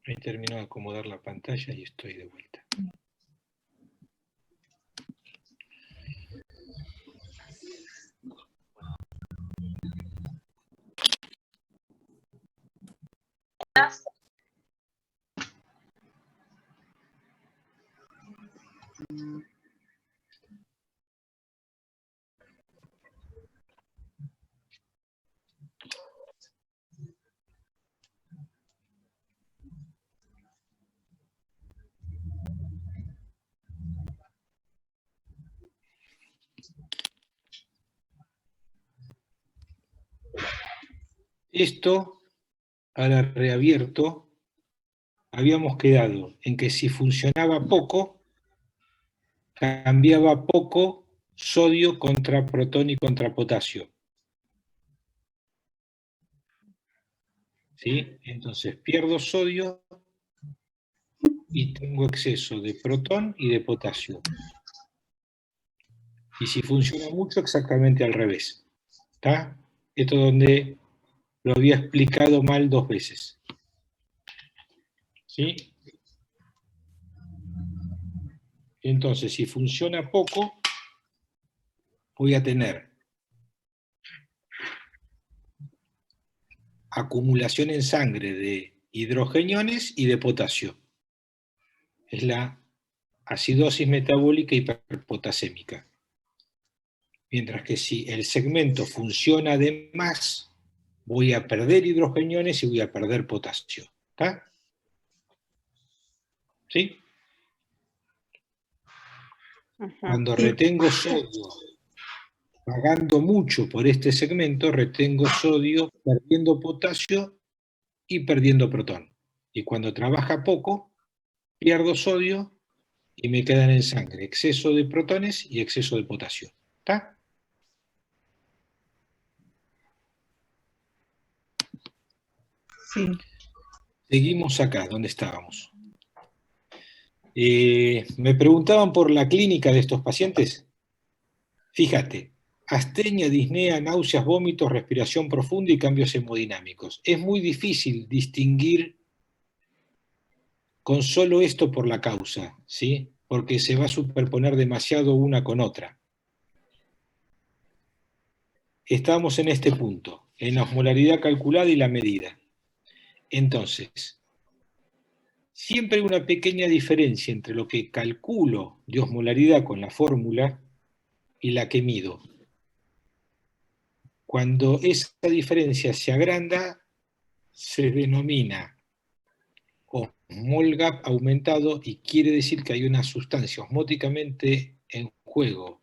Ahí termino de acomodar la pantalla y estoy de vuelta. Esto, ahora reabierto, habíamos quedado en que si funcionaba poco, cambiaba poco sodio contra protón y contra potasio. ¿Sí? Entonces pierdo sodio y tengo exceso de protón y de potasio. Y si funciona mucho, exactamente al revés. ¿Está? Esto es donde lo había explicado mal 2 veces. ¿Sí? Entonces, si funciona poco, voy a tener acumulación en sangre de hidrogeniones y de potasio. Es la acidosis metabólica hiperpotasémica. Mientras que si el segmento funciona de más, voy a perder hidrogeniones y voy a perder potasio. ¿Está? ¿Sí? Cuando retengo sodio pagando mucho por este segmento, retengo sodio perdiendo potasio y perdiendo protón. Y cuando trabaja poco, pierdo sodio y me quedan en sangre exceso de protones y exceso de potasio. ¿Está? Sí. Seguimos acá, donde estábamos. Me preguntaban por la clínica de estos pacientes. Fíjate, astenia, disnea, náuseas, vómitos, respiración profunda y cambios hemodinámicos. Es muy difícil distinguir con solo esto por la causa, ¿sí? Porque se va a superponer demasiado una con otra. Estamos en este punto, en la osmolaridad calculada y la medida. Entonces, siempre hay una pequeña diferencia entre lo que calculo de osmolaridad con la fórmula y la que mido. Cuando esa diferencia se agranda, se denomina osmol gap aumentado y quiere decir que hay una sustancia osmóticamente en juego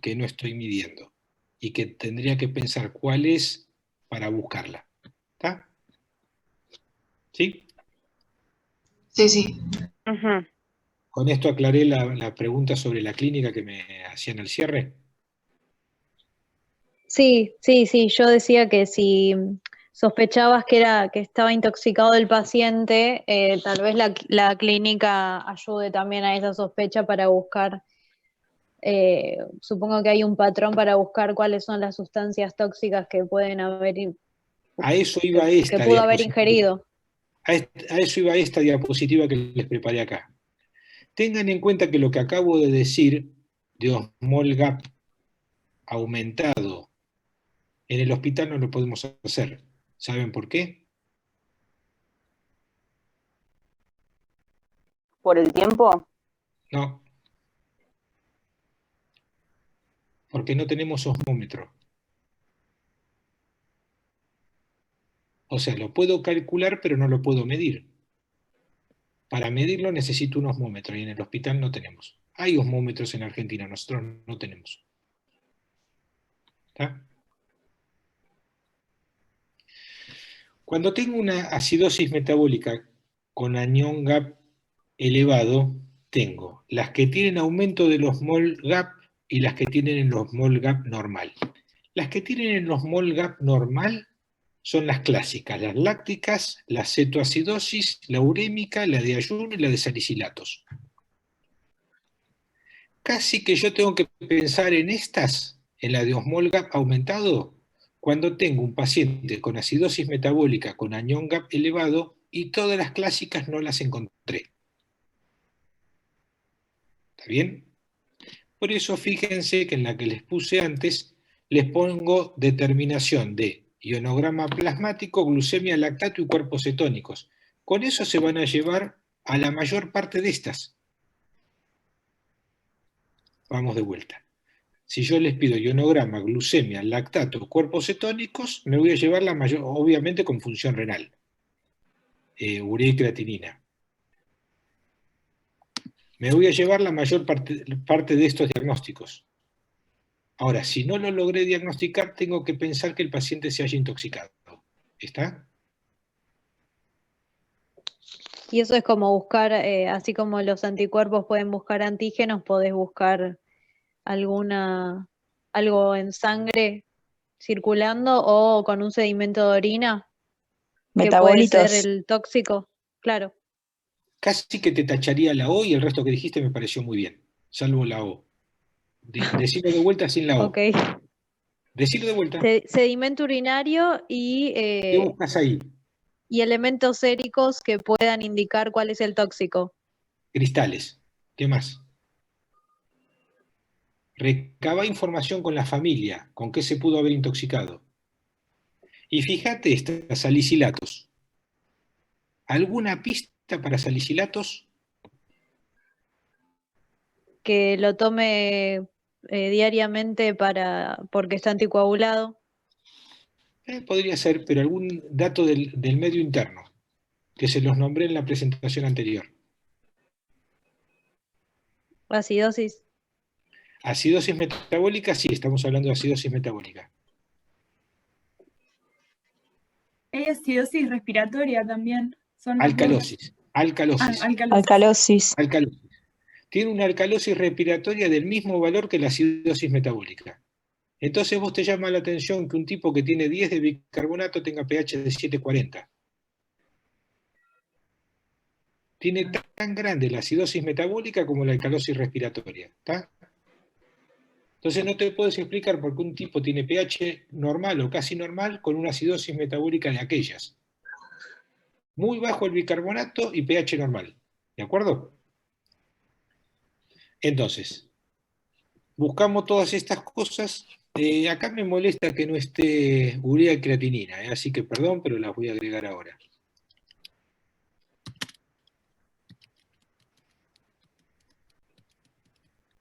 que no estoy midiendo y que tendría que pensar cuál es para buscarla. ¿Está? ¿Sí? Sí, sí. Con esto aclaré la pregunta sobre la clínica que me hacían al cierre. Sí, sí, sí. Yo decía que si sospechabas que estaba intoxicado el paciente, tal vez la clínica ayude también a esa sospecha para buscar. Supongo que hay un patrón para buscar cuáles son las sustancias tóxicas que pueden haber, A eso iba que esta pudo haber diapositiva. ingerido. A eso iba esta diapositiva que les preparé acá. Tengan en cuenta que lo que acabo de decir de osmol gap aumentado en el hospital no lo podemos hacer. ¿Saben por qué? ¿Por el tiempo? No. Porque no tenemos osmómetro. O sea, lo puedo calcular, pero no lo puedo medir. Para medirlo necesito un osmómetro y en el hospital no tenemos. Hay osmómetros en Argentina, nosotros no tenemos. ¿Está? Cuando tengo una acidosis metabólica con anión gap elevado, tengo las que tienen aumento de los mol gap y las que tienen el osmol gap normal. Las que tienen el osmol gap normal son las clásicas, las lácticas, la cetoacidosis, la urémica, la de ayuno y la de salicilatos. Casi que yo tengo que pensar en estas, en la de osmol gap aumentado, cuando tengo un paciente con acidosis metabólica con anión gap elevado y todas las clásicas no las encontré. ¿Está bien? Por eso fíjense que en la que les puse antes, les pongo determinación de ionograma plasmático, glucemia, lactato y cuerpos cetónicos. Con eso se van a llevar a la mayor parte de estas. Vamos de vuelta. Si yo les pido ionograma, glucemia, lactato, cuerpos cetónicos, me voy a llevar la mayor, obviamente con función renal. Urea y creatinina. Me voy a llevar la mayor parte de estos diagnósticos. Ahora, si no lo logré diagnosticar, tengo que pensar que el paciente se haya intoxicado. ¿Está? Y eso es como buscar, así como los anticuerpos pueden buscar antígenos, podés buscar algo en sangre circulando o con un sedimento de orina que puede ser Metabolitos. el tóxico. Claro. Casi que te tacharía la O y el resto que dijiste me pareció muy bien, salvo la O. Decirlo de vuelta sin la O. Ok. Decirlo de vuelta. Sedimento urinario ¿Qué buscas ahí? y elementos séricos que puedan indicar cuál es el tóxico. Cristales. ¿Qué más? Recaba información con la familia, con qué se pudo haber intoxicado. Y fíjate estas, salicilatos. ¿Alguna pista para salicilatos? Que lo tome diariamente porque está anticoagulado. Podría ser, pero algún dato del medio interno, que se los nombré en la presentación anterior. Acidosis. Acidosis metabólica, sí, estamos hablando de acidosis metabólica. Hay acidosis respiratoria también. Son Alcalosis. Alcalosis. alcalosis. Alcalosis. Tiene una alcalosis respiratoria del mismo valor que la acidosis metabólica. Entonces vos te llama la atención que un tipo que tiene 10 de bicarbonato tenga pH de 7,40. Tiene tan grande la acidosis metabólica como la alcalosis respiratoria. ¿Está? Entonces no te puedes explicar por qué un tipo tiene pH normal o casi normal con una acidosis metabólica de aquellas. Muy bajo el bicarbonato y pH normal. ¿De acuerdo? Entonces, buscamos todas estas cosas. Acá me molesta que no esté urea y creatinina, así que perdón, pero las voy a agregar ahora.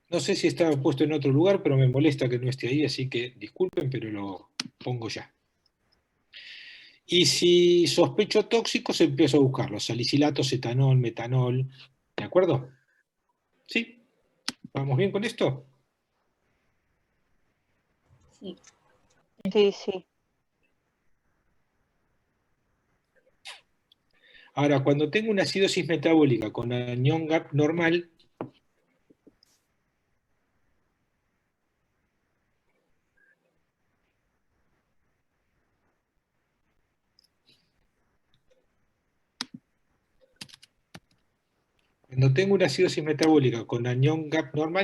No sé si estaba puesto en otro lugar, pero me molesta que no esté ahí, así que disculpen, pero lo pongo ya. Y si sospecho tóxicos, empiezo a buscarlos. Salicilatos, etanol, metanol. ¿De acuerdo? ¿Sí? ¿Vamos bien con esto? Sí. Sí, sí. Ahora, cuando tengo una acidosis metabólica con anión GAP normal,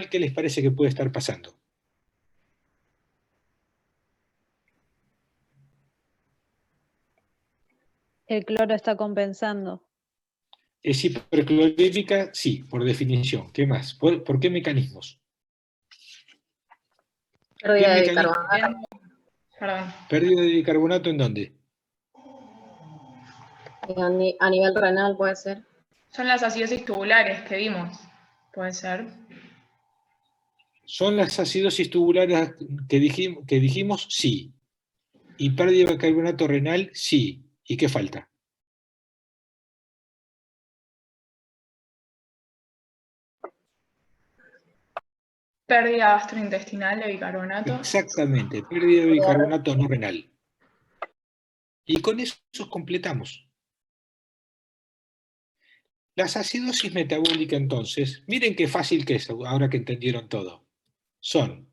¿qué les parece que puede estar pasando? El cloro está compensando. ¿Es hiperclorímica? Sí, por definición. ¿Qué más? ¿Por qué mecanismos? Pérdida de mecanismo? bicarbonato. Perdón. ¿Pérdida de bicarbonato en dónde? A nivel renal puede ser. Son las acidosis tubulares que vimos, puede ser. ¿Son las acidosis tubulares que dijimos? Sí. ¿Y pérdida de bicarbonato renal? Sí. ¿Y qué falta? Pérdida gastrointestinal de bicarbonato. Exactamente, pérdida de bicarbonato no renal. Y con eso completamos. Las acidosis metabólicas, entonces, miren qué fácil que es, ahora que entendieron todo. Son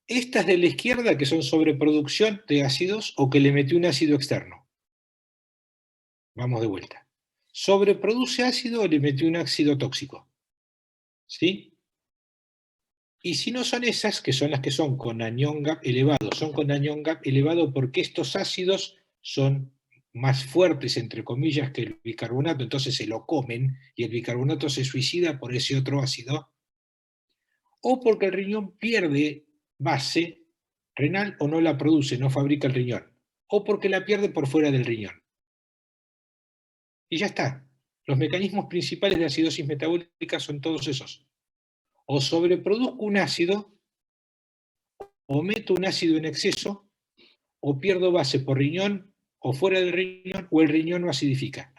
estas de la izquierda, que son sobreproducción de ácidos o que le metió un ácido externo. Vamos de vuelta. Sobreproduce ácido o le metió un ácido tóxico. ¿Sí? Y si no son esas, que son las que son con anión GAP elevado, son con anión GAP elevado porque estos ácidos son más fuertes, entre comillas, que el bicarbonato, entonces se lo comen y el bicarbonato se suicida por ese otro ácido, o porque el riñón pierde base renal o no la produce, no fabrica el riñón, o porque la pierde por fuera del riñón. Y ya está. Los mecanismos principales de acidosis metabólica son todos esos. O sobreproduzco un ácido, o meto un ácido en exceso, o pierdo base por riñón, o fuera del riñón, o el riñón no acidifica.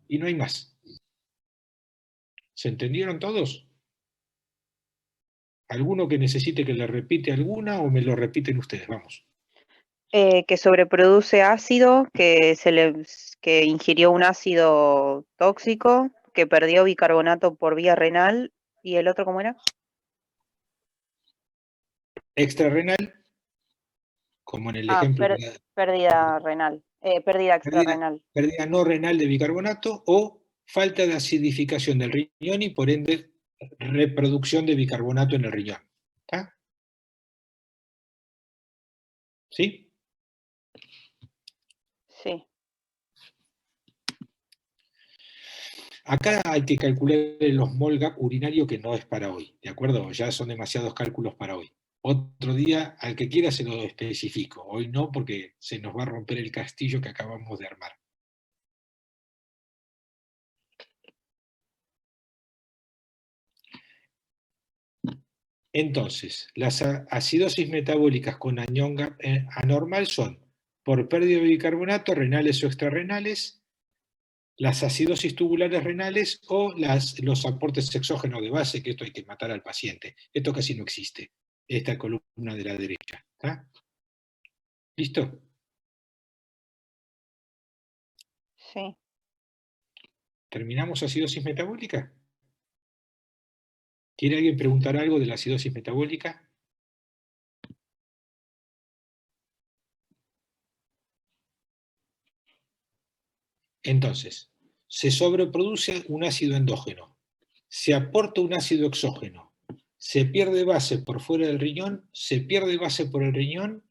Y no hay más. ¿Se entendieron todos? ¿Alguno que necesite que le repite alguna o me lo repiten ustedes? Vamos. Que sobreproduce ácido, que ingirió un ácido tóxico, que perdió bicarbonato por vía renal, ¿y el otro cómo era? Extrarrenal, como en el ejemplo. Pérdida renal, pérdida extrarrenal. Pérdida no renal de bicarbonato o falta de acidificación del riñón y por ende reproducción de bicarbonato en el riñón. ¿Está? ¿Sí? Sí. Acá hay que calcular los mol gap urinarios, que no es para hoy, ¿de acuerdo? Ya son demasiados cálculos para hoy. Otro día, al que quiera se lo especifico. Hoy no, porque se nos va a romper el castillo que acabamos de armar. Entonces, las acidosis metabólicas con anión gap anormal son por pérdida de bicarbonato, renales o extrarrenales, las acidosis tubulares renales o los aportes exógenos de base, que esto hay que matar al paciente. Esto casi no existe, esta columna de la derecha. ¿Está? ¿Listo? Sí. ¿Terminamos acidosis metabólica? ¿Quiere alguien preguntar algo de la acidosis metabólica? Entonces, se sobreproduce un ácido endógeno, se aporta un ácido exógeno, se pierde base por fuera del riñón, se pierde base por el riñón,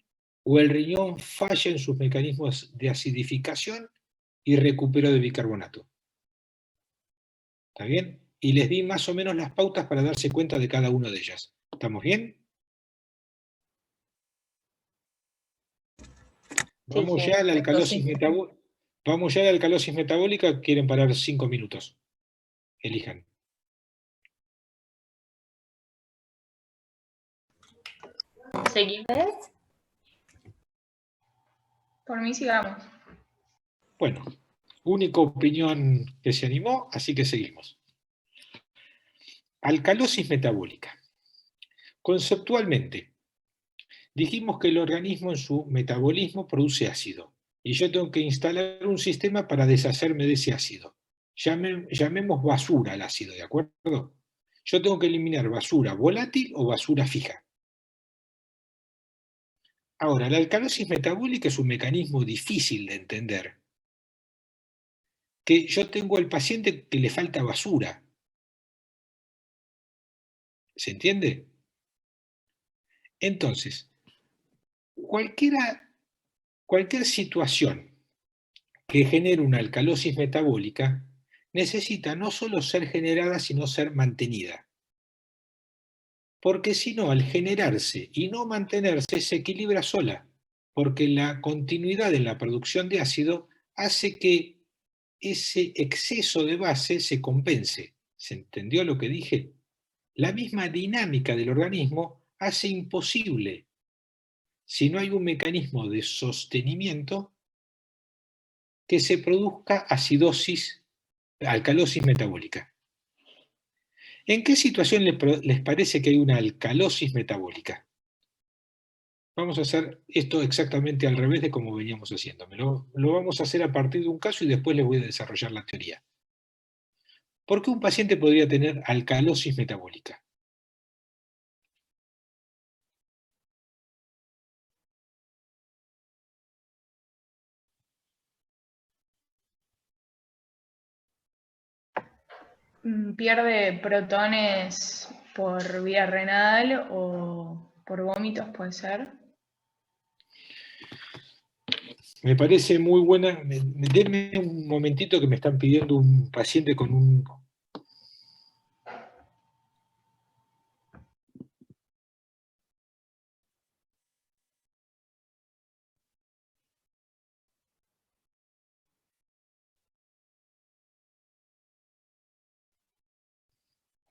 o el riñón falla en sus mecanismos de acidificación y recupero de bicarbonato. ¿Está bien? Y les di más o menos las pautas para darse cuenta de cada una de ellas. ¿Estamos bien? Vamos ya a la alcalosis metabólica. Vamos ya a la alcalosis metabólica. Quieren parar 5 minutos. Elijan. ¿Seguimos? Por mí sigamos. Bueno, única opinión que se animó, así que seguimos. Alcalosis metabólica. Conceptualmente, dijimos que el organismo en su metabolismo produce ácido, y yo tengo que instalar un sistema para deshacerme de ese ácido. Llamemos basura al ácido, ¿de acuerdo? Yo tengo que eliminar basura volátil o basura fija. Ahora, la alcalosis metabólica es un mecanismo difícil de entender. Que yo tengo al paciente que le falta basura. ¿Se entiende? Entonces, cualquier situación que genere una alcalosis metabólica necesita no solo ser generada, sino ser mantenida. Porque si no, al generarse y no mantenerse, se equilibra sola, porque la continuidad en la producción de ácido hace que ese exceso de base se compense. ¿Se entendió lo que dije? La misma dinámica del organismo hace imposible, si no hay un mecanismo de sostenimiento, que se produzca alcalosis metabólica. ¿En qué situación les parece que hay una alcalosis metabólica? Vamos a hacer esto exactamente al revés de como veníamos haciendo. Lo vamos a hacer a partir de un caso y después les voy a desarrollar la teoría. ¿Por qué un paciente podría tener alcalosis metabólica? Pierde protones por vía renal o por vómitos, puede ser. Me parece muy buena. Denme un momentito que me están pidiendo un paciente con un...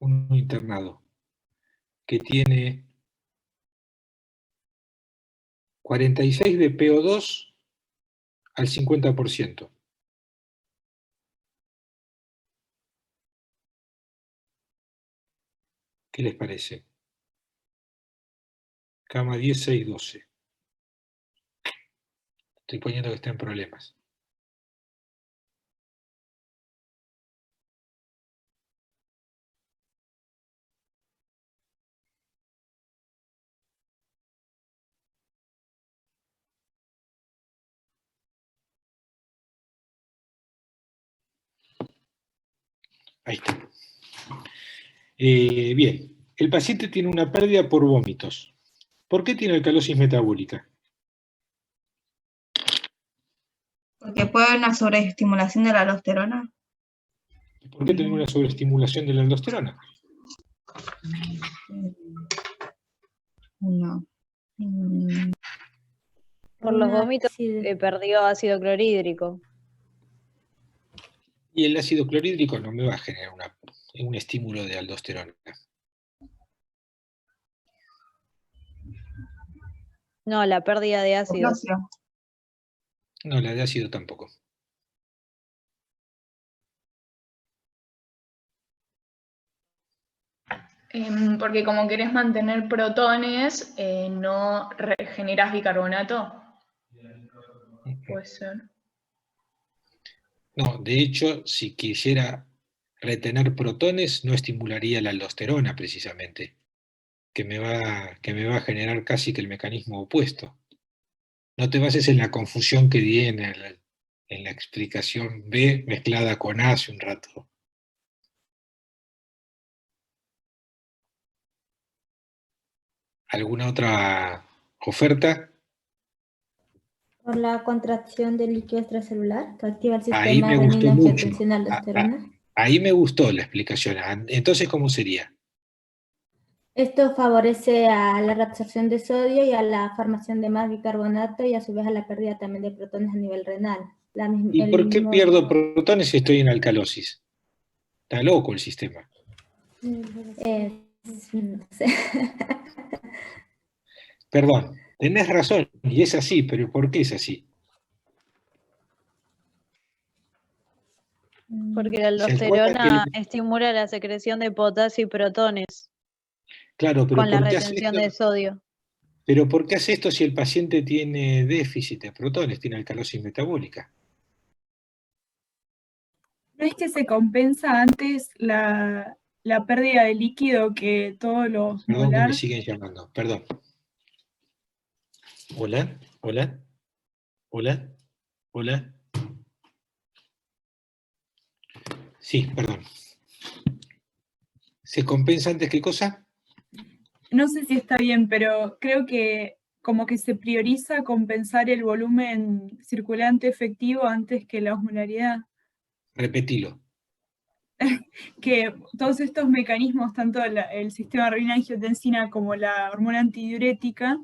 uno internado que tiene 46 de PO2 al 50%. ¿Qué les parece? Cama 10, 6, 12. Estoy poniendo que está en problemas. Ahí está. Bien, el paciente tiene una pérdida por vómitos. ¿Por qué tiene alcalosis metabólica? Porque puede haber una sobreestimulación de la aldosterona. ¿Por qué tenemos una sobreestimulación de la aldosterona? No. Por los vómitos Sí. perdió ácido clorhídrico. Y el ácido clorhídrico no me va a generar un estímulo de aldosterona. No, la pérdida de ácido. Potasio. No, la de ácido tampoco. Porque como querés mantener protones, no generás bicarbonato. Puede ser. No, de hecho, si quisiera retener protones, no estimularía la aldosterona precisamente, que me va a generar casi que el mecanismo opuesto. No te bases en la confusión que di en la explicación B mezclada con A hace un rato. ¿Alguna otra oferta? Por la contracción del líquido extracelular que activa el Ahí sistema me gustó mucho. renina-angiotensina-aldosterona. Ahí me gustó la explicación. Entonces, ¿cómo sería? Esto favorece a la reabsorción de sodio y a la formación de más bicarbonato y a su vez a la pérdida también de protones a nivel renal. ¿Y por qué pierdo protones si estoy en alcalosis? Está loco el sistema. No sé. Perdón, tenés razón, y es así, pero ¿por qué es así? Porque la ¿Se acuerdan aldosterona que estimula la secreción de potasio y protones Claro, pero con la ¿por qué hace retención esto? de sodio. Pero ¿por qué hace esto si el paciente tiene déficit de protones, tiene alcalosis metabólica? ¿No es que se compensa antes la pérdida de líquido que todo lo Perdón que me molar? siguen llamando, perdón. Hola, hola, hola, hola. Sí, perdón. ¿Se compensa antes qué cosa? No sé si está bien, pero creo que como que se prioriza compensar el volumen circulante efectivo antes que la osmolaridad. Repetilo. Que todos estos mecanismos, tanto el sistema renina-angiotensina como la hormona antidiurética,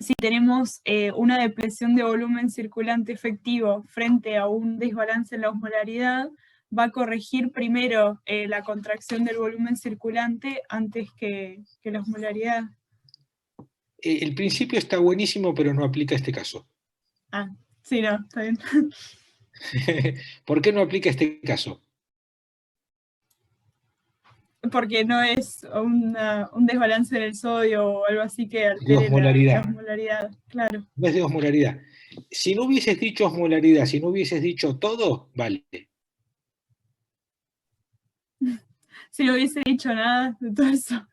si tenemos una depresión de volumen circulante efectivo frente a un desbalance en la osmolaridad, va a corregir primero la contracción del volumen circulante antes que la osmolaridad. El principio está buenísimo, pero no aplica a este caso. Ah, sí, no, está bien. ¿Por qué no aplica a este caso? Porque no es un desbalance en el sodio o algo así que De altere osmolaridad. la osmolaridad, claro. No es de osmolaridad. Si no hubieses dicho osmolaridad, si no hubieses dicho todo, vale. Si no hubiese dicho nada de todo eso.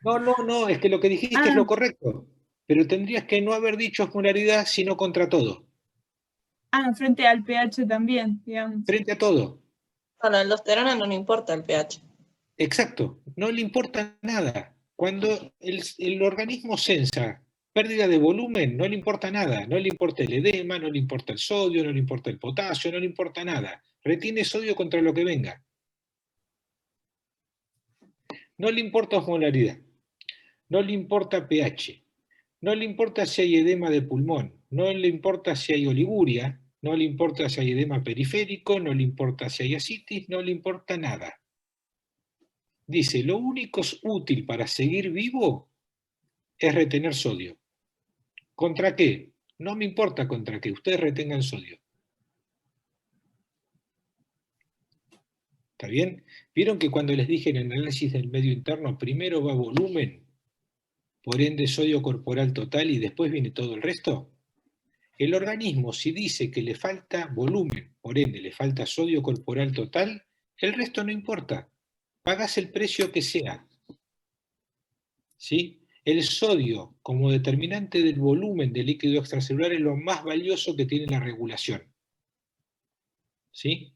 No, es que lo que dijiste es lo correcto. Pero tendrías que no haber dicho osmolaridad, sino contra todo. Frente al pH también, digamos. Frente a todo. A la aldosterona no le importa el pH. Exacto, no le importa nada. Cuando el organismo sensa Pérdida de volumen, no le importa nada, no le importa el edema, no le importa el sodio, no le importa el potasio, no le importa nada. Retiene sodio contra lo que venga. No le importa osmolaridad, no le importa pH, no le importa si hay edema de pulmón, no le importa si hay oliguria, no le importa si hay edema periférico, no le importa si hay ascitis, no le importa nada. Dice, lo único útil para seguir vivo es retener sodio. ¿Contra qué? No me importa contra qué, ustedes retengan sodio. ¿Está bien? ¿Vieron que cuando les dije en el análisis del medio interno, primero va volumen, por ende sodio corporal total y después viene todo el resto? El organismo, si dice que le falta volumen, por ende le falta sodio corporal total, el resto no importa. Pagas el precio que sea. ¿Sí? El sodio, como determinante del volumen del líquido extracelular, es lo más valioso que tiene la regulación. ¿Sí?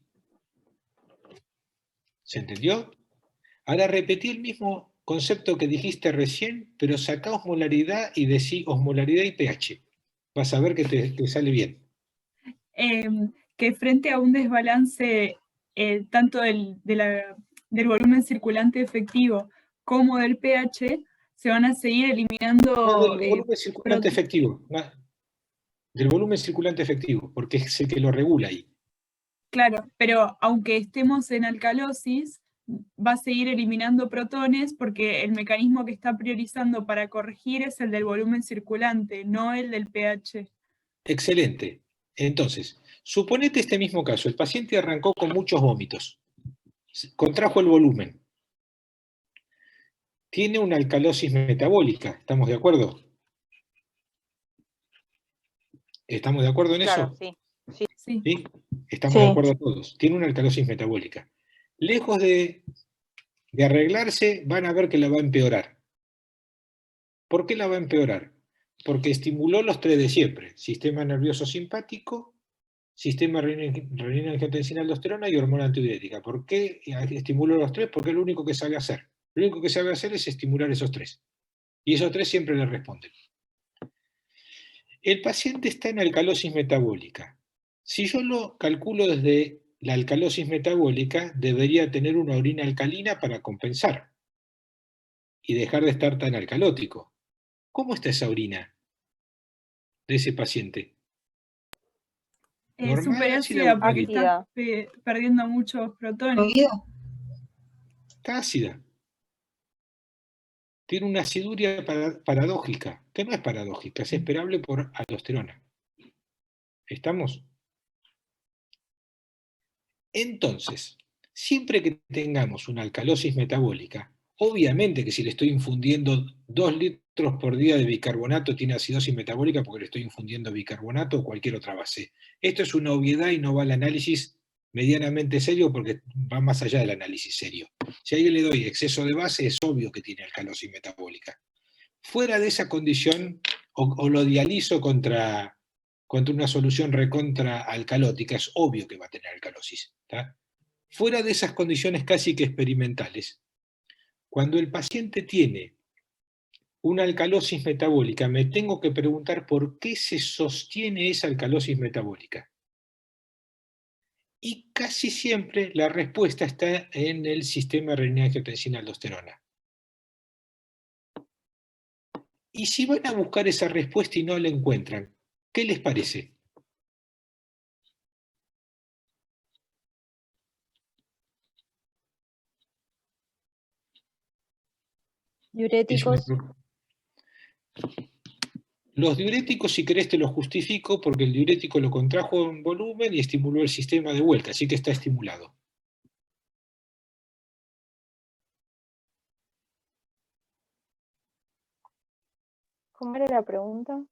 ¿Se entendió? Ahora repetí el mismo concepto que dijiste recién, pero sacá osmolaridad y decí osmolaridad y pH. Vas a ver que te sale bien. Que frente a un desbalance tanto del volumen circulante efectivo como del pH, se van a seguir eliminando... No, del volumen circulante efectivo. No, del volumen circulante efectivo, porque es el que lo regula ahí. Claro, pero aunque estemos en alcalosis, va a seguir eliminando protones porque el mecanismo que está priorizando para corregir es el del volumen circulante, no el del pH. Excelente. Entonces, suponete este mismo caso. El paciente arrancó con muchos vómitos. Contrajo el volumen. Tiene una alcalosis metabólica. ¿Estamos de acuerdo? ¿Estamos de acuerdo en Claro, eso? sí. ¿Sí? Estamos Sí. de acuerdo todos. Tiene una alcalosis metabólica. Lejos de arreglarse, van a ver que la va a empeorar. ¿Por qué la va a empeorar? Porque estimuló los tres de siempre. Sistema nervioso simpático, sistema renina-angiotensina-aldosterona y hormona antidiurética. ¿Por qué estimuló los tres? Porque es lo único que sabe hacer. Lo único que sabe hacer es estimular esos tres. Y esos tres siempre le responden. El paciente está en alcalosis metabólica. Si yo lo calculo desde la alcalosis metabólica, debería tener una orina alcalina para compensar y dejar de estar tan alcalótico. ¿Cómo está esa orina de ese paciente? ¿Normal, Súper ácida ácida o porque básica? está perdiendo muchos protones. ¿Fluido? Está ácida. Tiene una aciduria paradójica, que no es paradójica, es esperable por aldosterona. ¿Estamos? Entonces, siempre que tengamos una alcalosis metabólica, obviamente que si le estoy infundiendo 2 litros por día de bicarbonato tiene acidosis metabólica porque le estoy infundiendo bicarbonato o cualquier otra base. Esto es una obviedad y no va al análisis medianamente serio porque va más allá del análisis serio. Si a alguien le doy exceso de base, es obvio que tiene alcalosis metabólica. Fuera de esa condición, o lo dializo contra una solución recontra alcalótica, es obvio que va a tener alcalosis. ¿Tá? Fuera de esas condiciones casi que experimentales, cuando el paciente tiene una alcalosis metabólica, me tengo que preguntar por qué se sostiene esa alcalosis metabólica. Y casi siempre la respuesta está en el sistema renina-angiotensina-aldosterona. Y si van a buscar esa respuesta y no la encuentran, ¿qué les parece? Diuréticos. Los diuréticos, si querés, te los justifico porque el diurético lo contrajo en volumen y estimuló el sistema de vuelta, así que está estimulado. ¿Cómo era la pregunta?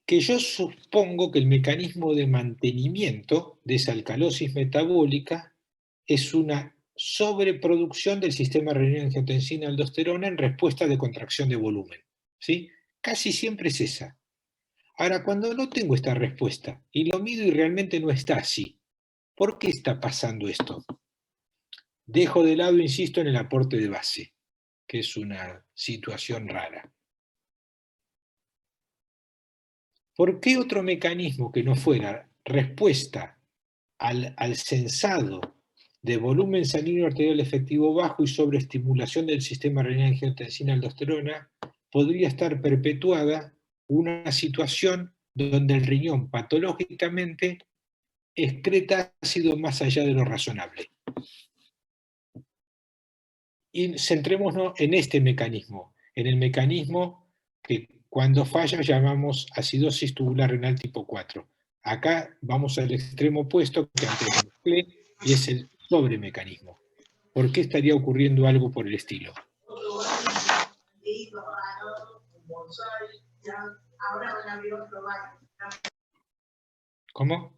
Que yo supongo que el mecanismo de mantenimiento de esa alcalosis metabólica es una sobreproducción del sistema renina-angiotensina-aldosterona en respuesta de contracción de volumen. ¿Sí? Casi siempre es esa. Ahora, cuando no tengo esta respuesta y lo mido y realmente no está así, ¿por qué está pasando esto? Dejo de lado, insisto, en el aporte de base, que es una situación rara. ¿Por qué otro mecanismo que no fuera respuesta al sensado de volumen sanguíneo arterial efectivo bajo y sobreestimulación del sistema renina-angiotensina-aldosterona podría estar perpetuada una situación donde el riñón patológicamente excreta ácido más allá de lo razonable? Y centrémonos en este mecanismo, en el mecanismo que cuando falla llamamos acidosis tubular renal tipo 4. Acá vamos al extremo opuesto que antes mezclé, y es el sobremecanismo. ¿Por qué estaría ocurriendo algo por el estilo? ¿Cómo?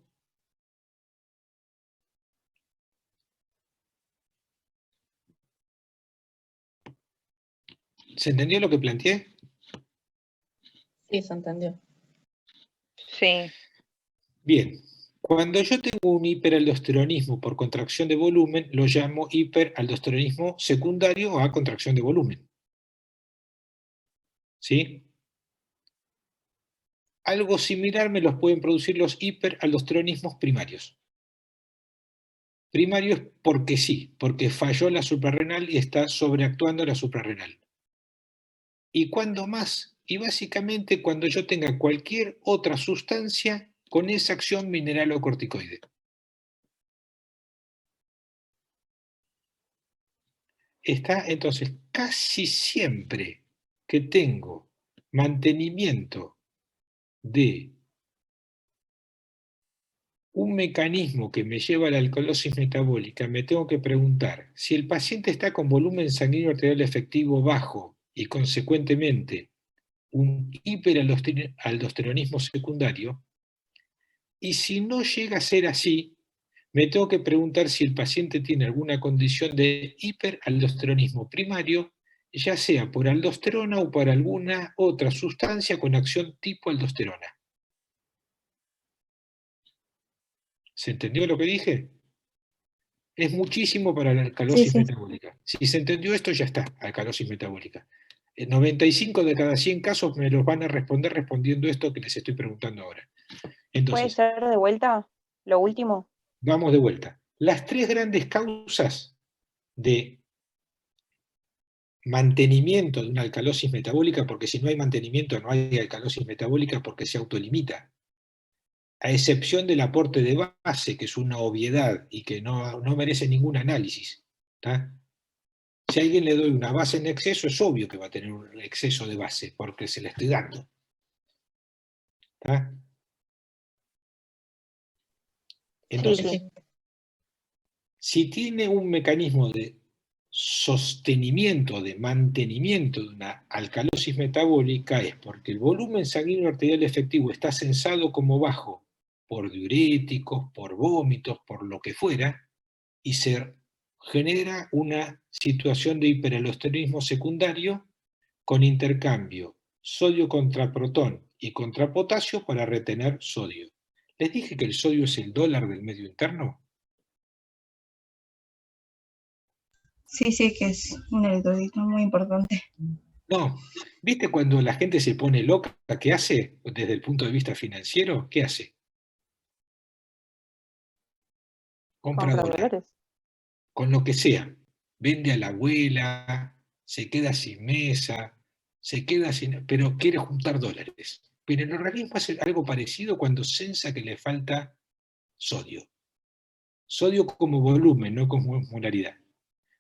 ¿Se entendió lo que planteé? Sí, se entendió. Sí. Bien. Cuando yo tengo un hiperaldosteronismo por contracción de volumen, lo llamo hiperaldosteronismo secundario a contracción de volumen. ¿Sí? Algo similar me los pueden producir los hiperaldosteronismos primarios. Primarios porque sí, porque falló la suprarrenal y está sobreactuando la suprarrenal. ¿Y cuándo más? Y básicamente cuando yo tenga cualquier otra sustancia con esa acción mineralocorticoide. Está entonces casi siempre que tengo mantenimiento de un mecanismo que me lleva a la alcalosis metabólica, me tengo que preguntar si el paciente está con volumen sanguíneo arterial efectivo bajo y consecuentemente un hiperaldosteronismo secundario, y si no llega a ser así, me tengo que preguntar si el paciente tiene alguna condición de hiperaldosteronismo primario, ya sea por aldosterona o por alguna otra sustancia con acción tipo aldosterona. ¿Se entendió lo que dije? Es muchísimo para la alcalosis metabólica. Si se entendió esto, ya está, alcalosis metabólica. 95 de cada 100 casos me los van a responder respondiendo esto que les estoy preguntando ahora. ¿Puede Entonces, ser de vuelta lo último? vamos de vuelta. Las tres grandes causas de mantenimiento de una alcalosis metabólica, porque si no hay mantenimiento no hay alcalosis metabólica porque se autolimita, a excepción del aporte de base, que es una obviedad y que no merece ningún análisis. ¿Tá? Si a alguien le doy una base en exceso, es obvio que va a tener un exceso de base, porque se la estoy dando. ¿Tá? Entonces, Sí. si tiene un mecanismo de sostenimiento, de mantenimiento de una alcalosis metabólica, es porque el volumen sanguíneo arterial efectivo está censado como bajo por diuréticos, por vómitos, por lo que fuera, y se genera una situación de hiperaldosteronismo secundario con intercambio sodio contra protón y contra potasio para retener sodio. ¿Les dije que el sodio es el dólar del medio interno? Sí, sí, que es un electrolito muy importante. No. ¿Viste cuando la gente se pone loca? ¿Qué hace desde el punto de vista financiero? ¿Qué hace? Compra ¿Compra dólar. dólares? Con lo que sea. Vende a la abuela, se queda sin mesa, se queda sin... pero quiere juntar dólares. Pero el organismo hace algo parecido cuando sensa que le falta sodio. Sodio como volumen, no como molaridad.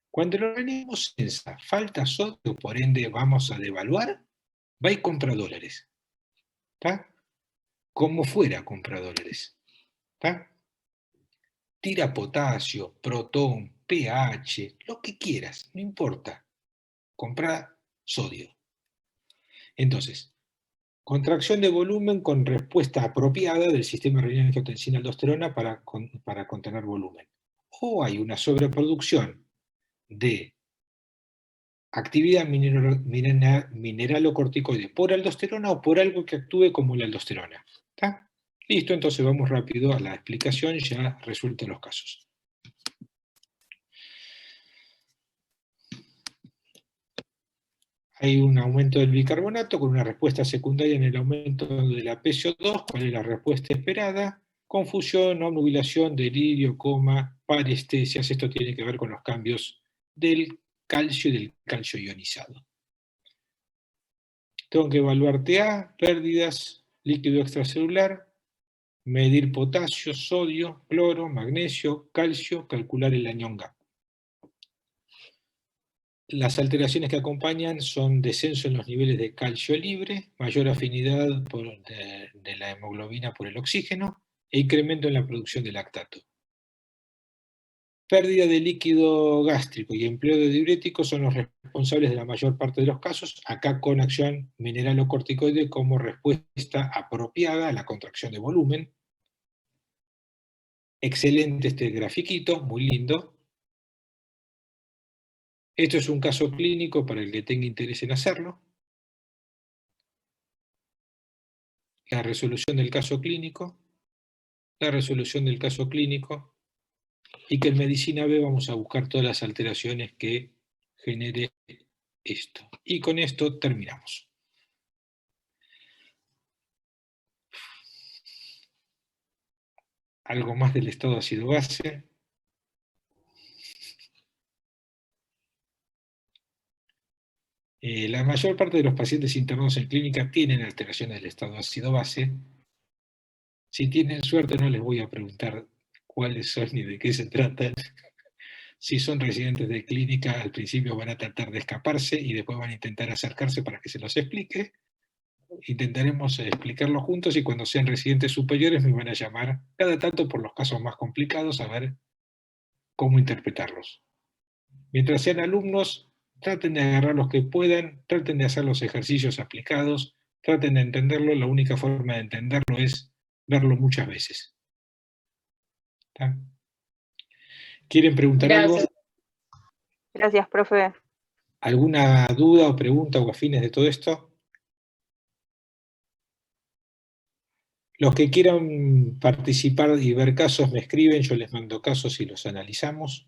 Cuando el organismo sensa falta sodio, por ende vamos a devaluar, va y compra dólares. ¿Está? Como fuera compra dólares. ¿Está? Tira potasio, protón, pH, lo que quieras, no importa. Compra sodio. Entonces, contracción de volumen con respuesta apropiada del sistema renina-angiotensina-aldosterona para contener volumen. O hay una sobreproducción de actividad mineralocorticoide por aldosterona o por algo que actúe como la aldosterona. ¿Está? Listo, entonces vamos rápido a la explicación, ya resueltos los casos. Hay un aumento del bicarbonato con una respuesta secundaria en el aumento de la PCO2. ¿Cuál es la respuesta esperada? Confusión, obnubilación, delirio, coma, parestesias. Esto tiene que ver con los cambios del calcio y del calcio ionizado. Tengo que evaluar TA, pérdidas, líquido extracelular, medir potasio, sodio, cloro, magnesio, calcio, calcular el anión GAP. Las alteraciones que acompañan son descenso en los niveles de calcio libre, mayor afinidad de la hemoglobina por el oxígeno e incremento en la producción de lactato. Pérdida de líquido gástrico y empleo de diuréticos son los responsables de la mayor parte de los casos, acá con acción mineralocorticoide como respuesta apropiada a la contracción de volumen. Excelente este grafiquito, muy lindo. Esto es un caso clínico para el que tenga interés en hacerlo. La resolución del caso clínico, la resolución del caso clínico, y que en medicina B vamos a buscar todas las alteraciones que genere esto. Y con esto terminamos. Algo más del estado ácido base. La mayor parte de los pacientes internados en clínica tienen alteraciones del estado ácido base. Si tienen suerte no les voy a preguntar cuáles son ni de qué se tratan. Si son residentes de clínica, al principio van a tratar de escaparse y después van a intentar acercarse para que se los explique. Intentaremos explicarlo juntos y cuando sean residentes superiores me van a llamar cada tanto por los casos más complicados a ver cómo interpretarlos. Mientras sean alumnos, traten de agarrar los que puedan, traten de hacer los ejercicios aplicados, traten de entenderlo. La única forma de entenderlo es verlo muchas veces. ¿Está? ¿Quieren preguntar algo? Gracias, profe. ¿Alguna duda o pregunta o afines de todo esto? Los que quieran participar y ver casos me escriben, yo les mando casos y los analizamos.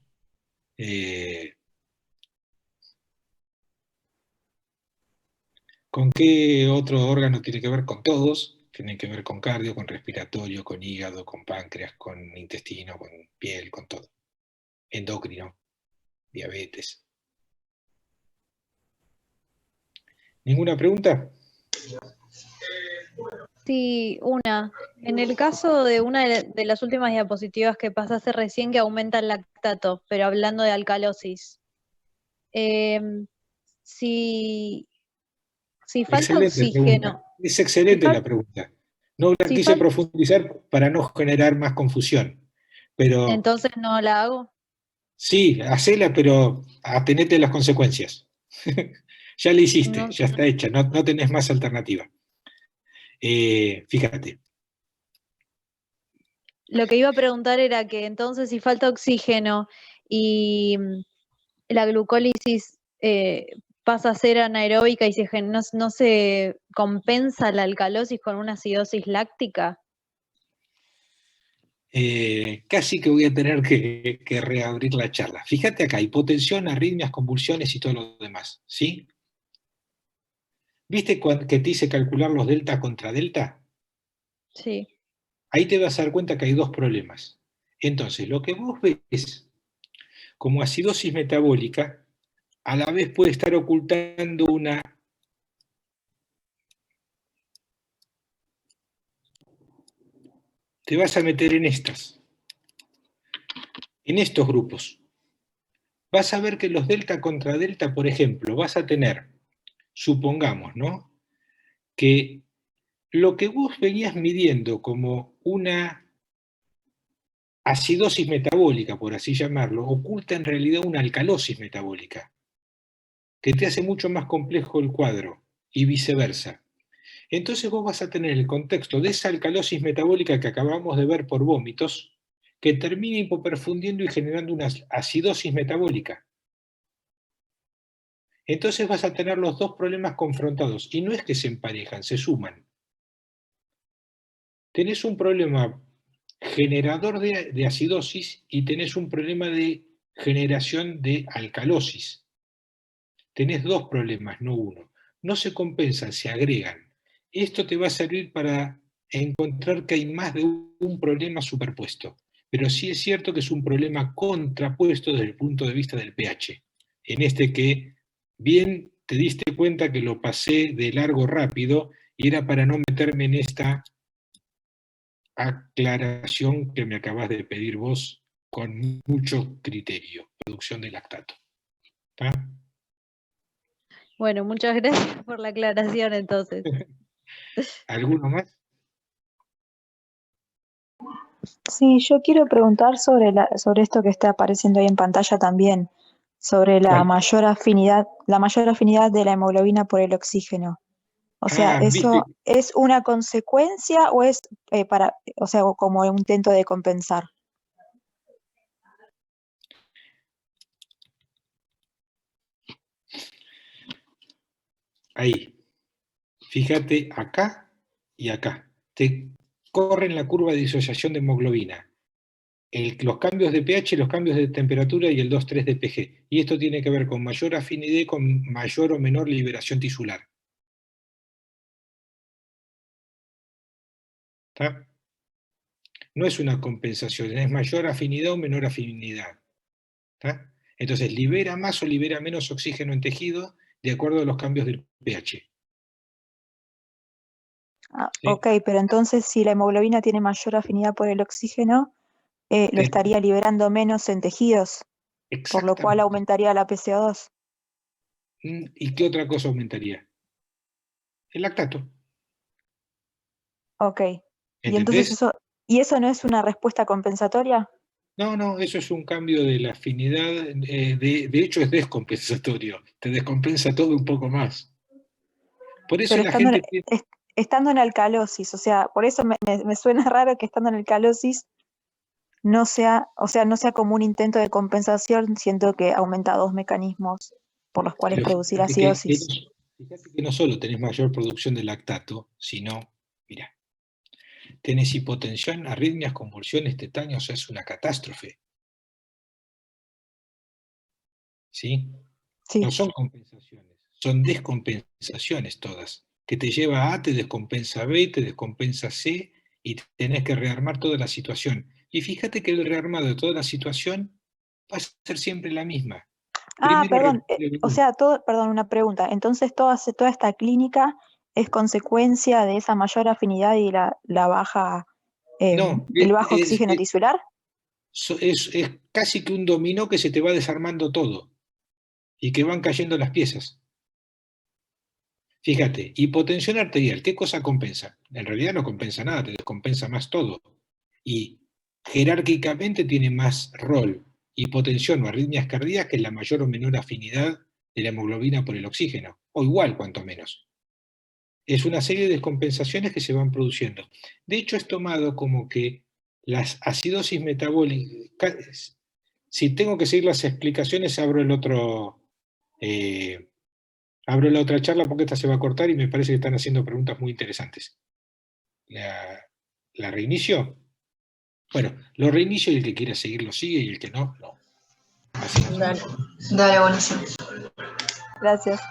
¿Con qué otro órgano tiene que ver? Con todos. Tienen que ver con cardio, con respiratorio, con hígado, con páncreas, con intestino, con piel, con todo. Endocrino, diabetes. ¿Ninguna pregunta? Sí, una. En el caso de una de las últimas diapositivas que pasaste recién, que aumenta el lactato, pero hablando de alcalosis. Si falta Excelente oxígeno. pregunta. Es excelente la pregunta. No la quise profundizar para no generar más confusión. Pero entonces no la hago. sí, hacela, pero atenete a las consecuencias. Ya la hiciste, No. ya está hecha, no tenés más alternativa. Fíjate. Lo que iba a preguntar era que entonces si falta oxígeno y la glucólisis pasa a ser anaeróbica y no se compensa la alcalosis con una acidosis láctica. Casi que voy a tener que reabrir la charla. Fíjate acá, hipotensión, arritmias, convulsiones y todo lo demás, ¿sí? ¿Viste que te hice calcular los delta contra delta? Sí. Ahí te vas a dar cuenta que hay dos problemas. Entonces, lo que vos ves como acidosis metabólica, a la vez puede estar ocultando una... Te vas a meter en estas, en estos grupos. Vas a ver que los delta contra delta, por ejemplo, vas a tener, supongamos, ¿no?, que lo que vos venías midiendo como una acidosis metabólica, por así llamarlo, oculta en realidad una alcalosis metabólica, que te hace mucho más complejo el cuadro, y viceversa. Entonces vos vas a tener el contexto de esa alcalosis metabólica que acabamos de ver por vómitos, que termina hipoperfundiendo y generando una acidosis metabólica. Entonces vas a tener los dos problemas confrontados, y no es que se emparejan, se suman. Tenés un problema generador de acidosis y tenés un problema de generación de alcalosis. tenés dos problemas, no uno. No se compensan, se agregan. Esto te va a servir para encontrar que hay más de un problema superpuesto. Pero sí es cierto que es un problema contrapuesto desde el punto de vista del pH. En este que bien te diste cuenta que lo pasé de largo rápido y era para no meterme en esta aclaración que me acabas de pedir vos con mucho criterio, producción de lactato. ¿Está? Bueno, muchas gracias por la aclaración entonces. ¿Alguno más? Sí, yo quiero preguntar sobre esto que está apareciendo ahí en pantalla también, sobre la ¿Cuál? mayor afinidad de la hemoglobina por el oxígeno. O sea, ¿viste? ¿eso es una consecuencia o es o sea, como un intento de compensar? Ahí. Fíjate acá y acá. Te corren la curva de disociación de hemoglobina. Los cambios de pH, los cambios de temperatura y el 2,3 de pG. Y esto tiene que ver con mayor afinidad y con mayor o menor liberación tisular. ¿Está? No es una compensación, es mayor afinidad o menor afinidad. ¿Está? Entonces, libera más o libera menos oxígeno en tejido de acuerdo a los cambios del pH. ¿Sí? Ok, pero entonces si la hemoglobina tiene mayor afinidad por el oxígeno, lo estaría liberando menos en tejidos, por lo cual Exactamente. aumentaría la PCO2. ¿Y qué otra cosa aumentaría? El lactato. Ok. Y ¿Entendés? entonces eso no es una respuesta compensatoria. No, eso es un cambio de la afinidad, de hecho es descompensatorio, te descompensa todo un poco más. Por eso Pero la gente tiene... estando en alcalosis, o sea, por eso me suena raro que estando en alcalosis no sea como un intento de compensación, siento que aumenta dos mecanismos por los cuales Pero producir fíjate acidosis. que no solo tenés mayor producción de lactato, sino, mira, tenés hipotensión, arritmias, convulsiones, tetania, o sea, es una catástrofe. ¿Sí? Sí. No son compensaciones, son descompensaciones todas, que te lleva a, te descompensa B, te descompensa C, y tenés que rearmar toda la situación. Y fíjate que el rearmado de toda la situación va a ser siempre la misma. Perdón, Primero, o sea, perdón, una pregunta. Entonces toda esta clínica es consecuencia de esa mayor afinidad y la baja, no, el bajo oxígeno tisular. es casi que un dominó que se te va desarmando todo, y que van cayendo las piezas. Fíjate, hipotensión arterial, ¿qué cosa compensa? En realidad no compensa nada, te descompensa más todo. Y jerárquicamente tiene más rol hipotensión o arritmias cardíacas, que es la mayor o menor afinidad de la hemoglobina por el oxígeno, o igual cuanto menos. Es una serie de descompensaciones que se van produciendo. De hecho, es tomado como que las acidosis metabólicas, si tengo que seguir las explicaciones, abro la otra charla porque esta se va a cortar y me parece que están haciendo preguntas muy interesantes. ¿La reinicio? Bueno, lo reinicio y el que quiera seguir lo sigue y el que no, no. Así. Dale, buenísimo. Gracias.